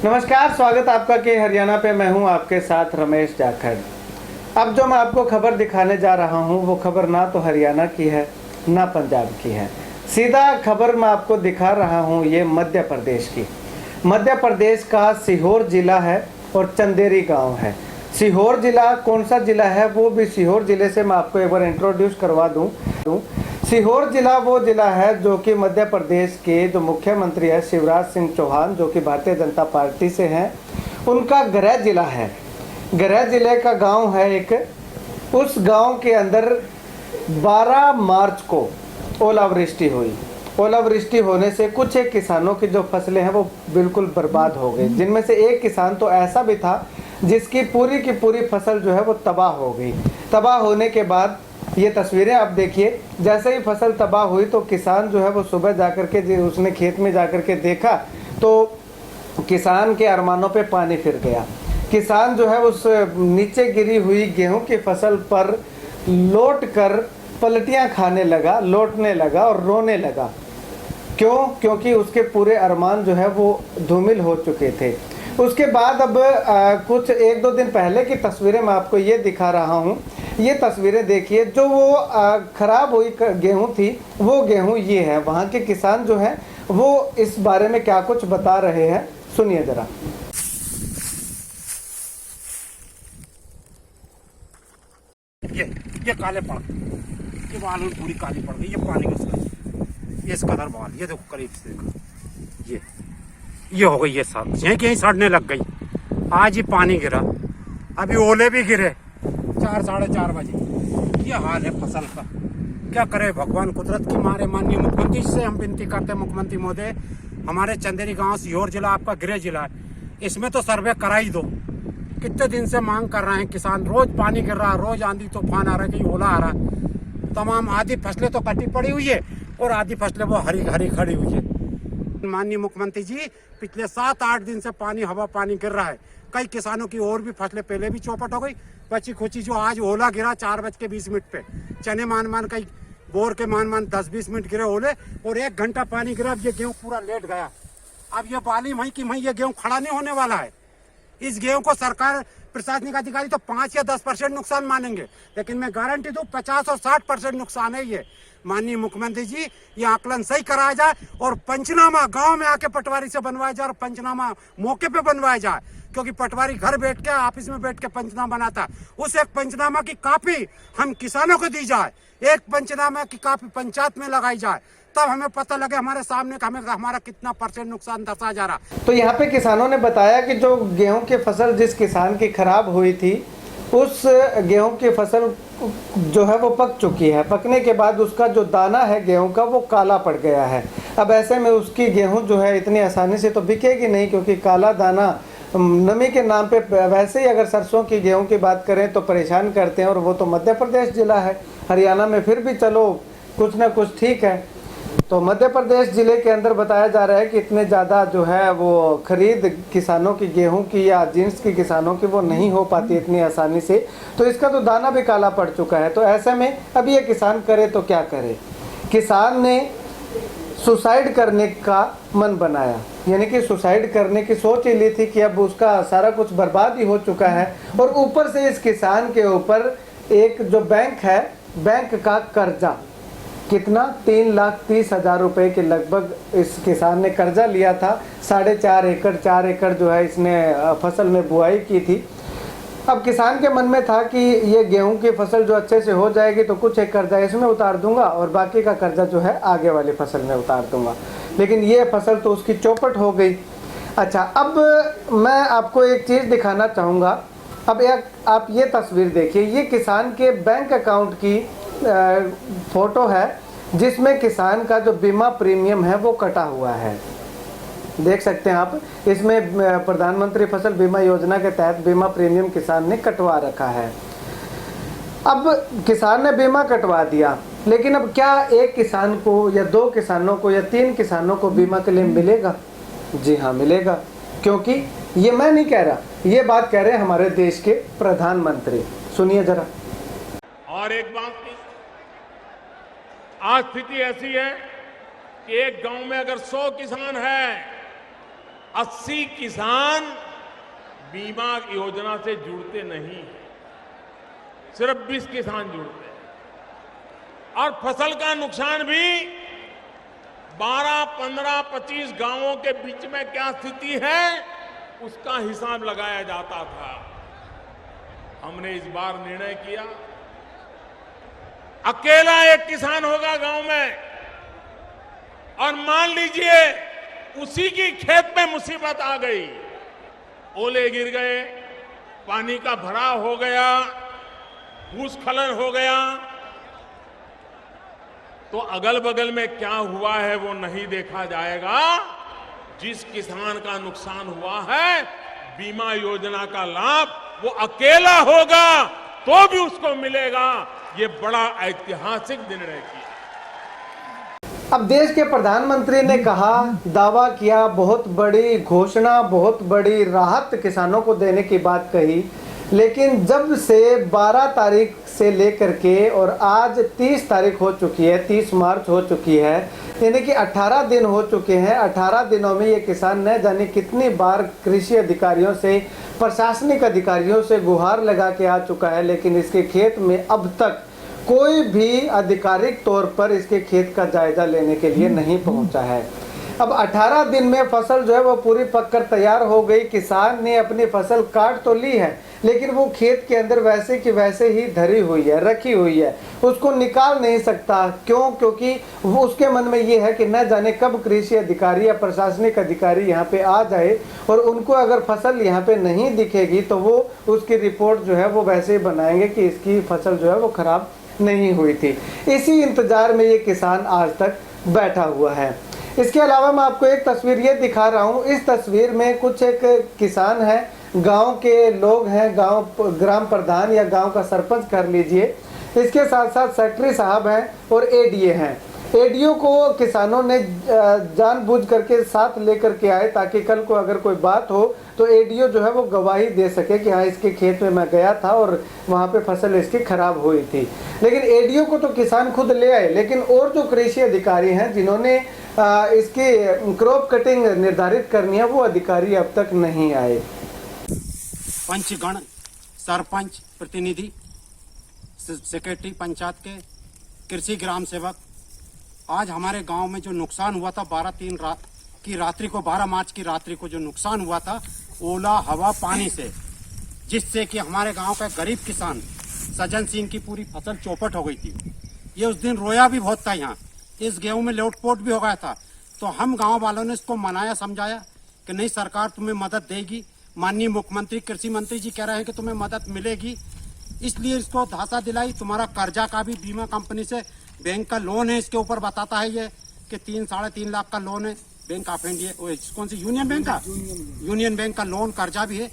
नमस्कार, स्वागत आपका के हरियाणा पे। मैं हूं आपके साथ रमेश जाखड़। अब जो मैं आपको खबर दिखाने जा रहा हूं वो खबर ना तो हरियाणा की है ना पंजाब की है। सीधा खबर मैं आपको दिखा रहा हूं ये मध्य प्रदेश की। मध्य प्रदेश का सीहोर जिला है और चंदेरी गांव है। सीहोर जिला कौन सा जिला है वो भी सीहोर जिले से मैं आपको एक बार इंट्रोड्यूस करवा दूं। सीहोर जिला वो जिला है जो कि मध्य प्रदेश के जो मुख्यमंत्री है शिवराज सिंह चौहान, जो कि भारतीय जनता पार्टी से हैं, उनका गृह जिला है। गृह जिले का गांव है एक। उस गांव के अंदर 12 मार्च को ओलावृष्टि हुई। ओलावृष्टि होने से कुछ एक किसानों की जो फसलें हैं वो बिल्कुल बर्बाद हो गई, जिनमें से एक किसान तो ऐसा भी था जिसकी पूरी की पूरी फसल जो है वो तबाह हो गई। तबाह होने के बाद ये तस्वीरें आप देखिए, जैसे ही फसल तबाह हुई तो किसान जो है वो सुबह जाकर के उसने खेत में जाकर के देखा तो किसान के अरमानों पे पानी फिर गया। किसान जो है उस नीचे गिरी हुई गेहूं की फसल पर लौट कर पलटियां खाने लगा, लौटने लगा और रोने लगा। क्यों? क्योंकि उसके पूरे अरमान जो है वो धूमिल हो चुके थे। उसके बाद अब कुछ 1-2 दिन पहले की तस्वीरें मैं आपको ये दिखा रहा हूँ। ये तस्वीरें देखिए, जो वो खराब हुई गेहूं थी वो गेहूं ये है। वहाँ के किसान जो हैं वो इस बारे में क्या कुछ बता रहे हैं, सुनिए जरा। ये काले पड़, ये बाल पूरी काली पड़ गई। ये पानी ये इस कदर बाल, ये देखो करीब से देखो, ये हो गई। ये सब कहीं सड़ने लग गई। आज ही पानी गिरा, अभी ओले भी गिरे 4-4:30 बजे। ये हाल है फसल का। क्या करे भगवान, कुदरत की मारे। माननीय मुख्यमंत्री से हम विनती करते हैं, मुख्यमंत्री महोदय, हमारे चंदेरी गांव सीहोर जिला आपका गृह जिला है, इसमें तो सर्वे करा ही दो। कितने दिन से मांग कर रहे हैं किसान। रोज पानी गिर रहा है, रोज आंधी तूफान आ रहा है, कहीं ओला आ रहा है। तमाम आधी फसलें तो कटी पड़ी हुई है और आधी फसलें वो हरी हरी खड़ी हुई है। माननीय मुख्यमंत्री जी, पिछले 7-8 दिन से हवा पानी गिर रहा है। कई किसानों की और भी फसलें पहले भी चौपट हो गई। बची खुची जो आज ओला गिरा 4:20 पे, चने मान कई बोर के मान 10-20 मिनट गिरे ओले और 1 घंटा पानी गिरा। अब ये गेहूं पूरा लेट गया। अब ये बाली मई की मई ये गेहूं खड़ा नहीं होने वाला है। इस गेहूं को सरकार, प्रशासनिक अधिकारी तो 5 या 10% नुकसान मानेंगे, लेकिन मैं गारंटी दूं 50 और 60% नुकसान है ये। माननीय मुख्यमंत्री जी, ये आकलन सही कराया जाए और पंचनामा गांव में आके पटवारी से बनवाया जाए और पंचनामा मौके पे बनवाया जाए। क्योंकि पटवारी घर बैठ के ऑफिस में बैठ के पंचनामा बनाता, उस एक पंचनामा की कॉपी हम किसानों को दी जाए, एक पंचनामा की कॉपी पंचायत में लगाई जाए, तब हमें पता लगे हमारे सामने हमें हमारा कितना % नुकसान दर्शाया जा रहा। तो यहाँ पे किसानों ने बताया कि जो गेहूं की फसल जिस किसान की खराब हुई थी, उस गेहूं की फसल जो है वो पक चुकी है। पकने के बाद उसका जो दाना है गेहूं का वो काला पड़ गया है। अब ऐसे में उसकी गेहूं जो है इतनी आसानी से तो बिकेगी नहीं, क्योंकि काला दाना नमी के नाम पे, वैसे ही अगर सरसों की गेहूं की बात करें तो परेशान करते हैं, और वो तो मध्य प्रदेश जिला है। हरियाणा में फिर भी चलो कुछ ना कुछ ठीक है। तो मध्य प्रदेश जिले के अंदर बताया जा रहा है कि इतने ज़्यादा जो है वो खरीद किसानों की गेहूं की या जींस की किसानों की वो नहीं हो पाती इतनी आसानी से। तो इसका तो दाना भी काला पड़ चुका है। तो ऐसे में अब ये किसान करे तो क्या करे। किसान ने सुसाइड करने का मन बनाया, यानी कि सुसाइड करने की सोच ही ली थी कि अब उसका सारा कुछ बर्बाद ही हो चुका है, और ऊपर से इस किसान के ऊपर एक जो बैंक है, बैंक का कर्जा कितना 3,30,000 रुपए के लगभग इस किसान ने कर्जा लिया था। 4.5 एकड़ जो है इसने फसल में बुआई की थी। अब किसान के मन में था कि ये गेहूं की फसल जो अच्छे से हो जाएगी तो कुछ एक कर्जा इसमें उतार दूंगा और बाकी का कर्जा जो है आगे वाली फसल में उतार दूंगा, लेकिन ये फसल तो उसकी चौपट हो गई। अच्छा, अब मैं आपको एक चीज़ दिखाना चाहूँगा। अब आप ये तस्वीर देखिए, ये किसान के बैंक अकाउंट की फोटो है जिसमें किसान का जो बीमा प्रीमियम है वो कटा हुआ है। देख सकते हैं आप, इसमें प्रधानमंत्री फसल बीमा योजना के तहत बीमा प्रीमियम किसान ने कटवा रखा है। अब किसान ने बीमा कटवा दिया, लेकिन अब क्या एक किसान को या 2 किसानों को या 3 किसानों को बीमा क्लेम मिलेगा? जी हाँ, मिलेगा। क्योंकि ये मैं नहीं कह रहा, ये बात कह रहे हैं हमारे देश के प्रधानमंत्री। सुनिए जरा। और एक बात, आज स्थिति ऐसी है कि एक गांव में अगर 100 किसान हैं 80 किसान बीमा योजना से जुड़ते नहीं, सिर्फ 20 किसान जुड़ते हैं। और फसल का नुकसान भी 12, 15, 25 गांवों के बीच में क्या स्थिति है उसका हिसाब लगाया जाता था। हमने इस बार निर्णय किया, अकेला एक किसान होगा गांव में, और मान लीजिए उसी की खेत में मुसीबत आ गई, ओले गिर गए, पानी का भराव हो गया, भूस्खलन हो गया, तो अगल बगल में क्या हुआ है वो नहीं देखा जाएगा। जिस किसान का नुकसान हुआ है, बीमा योजना का लाभ वो अकेला होगा तो भी उसको मिलेगा। ये बड़ा ऐतिहासिक निर्णय किया। अब देश के प्रधानमंत्री ने कहा, दावा किया, बहुत बड़ी घोषणा, बहुत बड़ी राहत किसानों को देने की बात कही, लेकिन जब से 12 तारीख से लेकर के और आज 30 तारीख हो चुकी है, 30 मार्च हो चुकी है, यानी कि 18 दिन हो चुके हैं। 18 दिनों में ये किसान न जाने कितनी बार कृषि अधिकारियों से, प्रशासनिक अधिकारियों से गुहार लगा के आ चुका है, लेकिन इसके खेत में अब तक कोई भी आधिकारिक तौर पर इसके खेत का जायजा लेने के लिए नहीं पहुंचा है। अब 18 दिन में फसल जो है वो पूरी पककर तैयार हो गई। किसान ने अपनी फसल काट तो ली है, लेकिन वो खेत के अंदर वैसे की वैसे ही धरी हुई है, रखी हुई है, उसको निकाल नहीं सकता। क्यों? क्योंकि वो उसके मन में ये है कि न जाने कब कृषि अधिकारी या प्रशासनिक अधिकारी यहाँ पे आ जाए और उनको अगर फसल यहाँ पे नहीं दिखेगी तो वो उसकी रिपोर्ट जो है वो वैसे ही बनाएंगे कि इसकी फसल जो है वो खराब नहीं हुई थी। इसी इंतजार में ये किसान आज तक बैठा हुआ है। इसके अलावा मैं आपको एक तस्वीर ये दिखा रहा हूँ। इस तस्वीर में कुछ एक किसान है, गांव के लोग हैं, गांव ग्राम प्रधान या गांव का सरपंच कर लीजिए, इसके साथ साथ सेक्रेटरी साहब हैं और एडीए हैं। एडीओ को किसानों ने जानबूझ करके साथ लेकर के आए ताकि कल को अगर कोई बात हो तो एडीओ जो है वो गवाही दे सके कि हाँ इसके खेत में मैं गया था और वहाँ पे फसल इसकी खराब हुई थी। लेकिन एडीओ को तो किसान खुद ले आए, लेकिन और जो कृषि अधिकारी हैं जिन्होंने इसकी क्रॉप कटिंग निर्धारित करनी है वो अधिकारी अब तक नहीं आए। पंचगण, सरपंच, प्रतिनिधि, सेक्रेटरी पंचायत के, कृषि ग्राम सेवक, आज हमारे गांव में जो नुकसान हुआ था 12 मार्च की रात्रि को जो नुकसान हुआ था ओला, हवा, पानी से, जिससे कि हमारे गांव का गरीब किसान सज्जन सिंह की पूरी फसल चौपट हो गई थी। ये उस दिन रोया भी बहुत था। यहाँ इस गेहूं में लोटपोट भी हो गया था। तो हम गांव वालों ने इसको मनाया, समझाया कि नहीं सरकार तुम्हें मदद देगी। माननीय मुख्यमंत्री, कृषि मंत्री जी कह रहे हैं कि तुम्हें मदद मिलेगी, इसलिए इसको धासा दिलाई। तुम्हारा कर्जा का भी बीमा कंपनी से बैंक का लोन है, इसके ऊपर बताता है ये कि 3-3.5 लाख का लोन है। बैंक ऑफ इंडिया, कौन सी यूनियन बैंक का, यूनियन बैंक का लोन कर्जा भी है।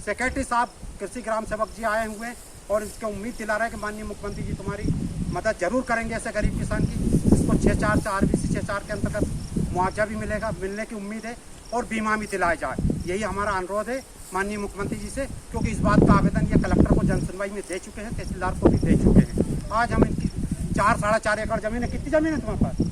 सेक्रेटरी साहब, कृषि ग्राम सेवक जी आए हुए और इसको उम्मीद दिला रहे हैं कि माननीय मुख्यमंत्री जी तुम्हारी मदद जरूर करेंगे ऐसे गरीब किसान की। इसको 6-4 से RBC 6-4 के अंतर्गत मुआवजा भी मिलेगा, मिलने की उम्मीद है, और बीमा भी दिलाया जाए। यही हमारा अनुरोध है माननीय मुख्यमंत्री जी से, क्योंकि इस बात का आवेदन ये कलेक्टर को जन सुनवाई में दे चुके हैं, तहसीलदार को भी दे चुके हैं। आज हम इनकी 4-4.5 एकड़ जमीन है। कितनी जमीन है तुम्हारे पास?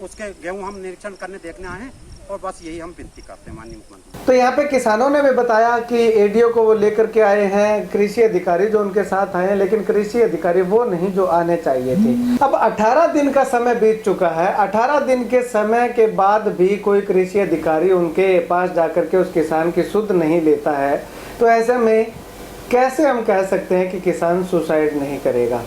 उसके गेहूं हम निरीक्षण करने देखने आए हैं, और बस यही हम विनती करते हैं माननीय मुख्यमंत्री। तो यहाँ पे किसानों ने भी बताया कि एडीओ को वो लेकर के आए हैं, कृषि अधिकारी जो उनके साथ आए हैं, लेकिन कृषि अधिकारी वो नहीं जो आने चाहिए थे। अब 18 दिन का समय बीत चुका है। 18 दिन के समय के बाद भी कोई कृषि अधिकारी उनके पास जाकर के उस किसान की सुध नहीं लेता है, तो ऐसे में कैसे हम कह सकते हैं कि किसान सुसाइड नहीं करेगा?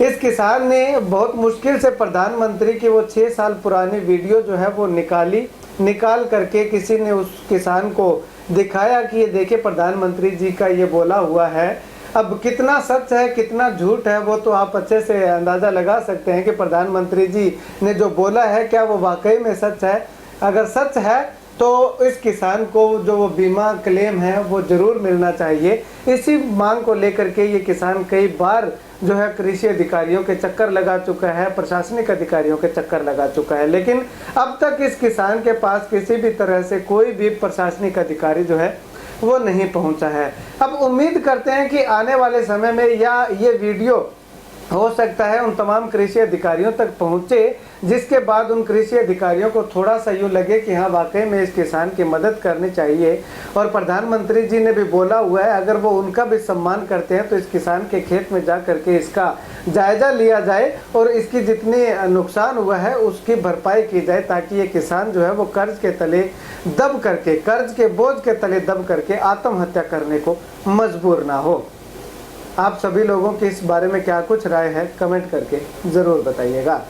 इस किसान ने बहुत मुश्किल से प्रधानमंत्री की वो 6 साल पुरानी वीडियो जो है वो निकाल करके किसी ने उस किसान को दिखाया कि ये देखिए प्रधानमंत्री जी का ये बोला हुआ है। अब कितना सच है कितना झूठ है वो तो आप अच्छे से अंदाज़ा लगा सकते हैं कि प्रधानमंत्री जी ने जो बोला है क्या वो वाकई में सच है। अगर सच है तो इस किसान को जो वो बीमा क्लेम है वो ज़रूर मिलना चाहिए। इसी मांग को लेकर के ये किसान कई बार जो है कृषि अधिकारियों के चक्कर लगा चुका है, प्रशासनिक अधिकारियों के चक्कर लगा चुका है, लेकिन अब तक इस किसान के पास किसी भी तरह से कोई भी प्रशासनिक अधिकारी जो है वो नहीं पहुंचा है। अब उम्मीद करते हैं कि आने वाले समय में या ये वीडियो हो सकता है उन तमाम कृषि अधिकारियों तक पहुँचे, जिसके बाद उन कृषि अधिकारियों को थोड़ा सा यूँ लगे कि हाँ वाकई में इस किसान की मदद करनी चाहिए। और प्रधानमंत्री जी ने भी बोला हुआ है अगर वो उनका भी सम्मान करते हैं तो इस किसान के खेत में जा करके इसका जायज़ा लिया जाए और इसकी जितनी नुकसान हुआ है उसकी भरपाई की जाए, ताकि ये किसान जो है वो कर्ज के तले दब करके, कर्ज के बोझ के तले दब करके आत्महत्या करने को मजबूर ना हो। आप सभी लोगों की इस बारे में क्या कुछ राय है कमेंट करके ज़रूर बताइएगा।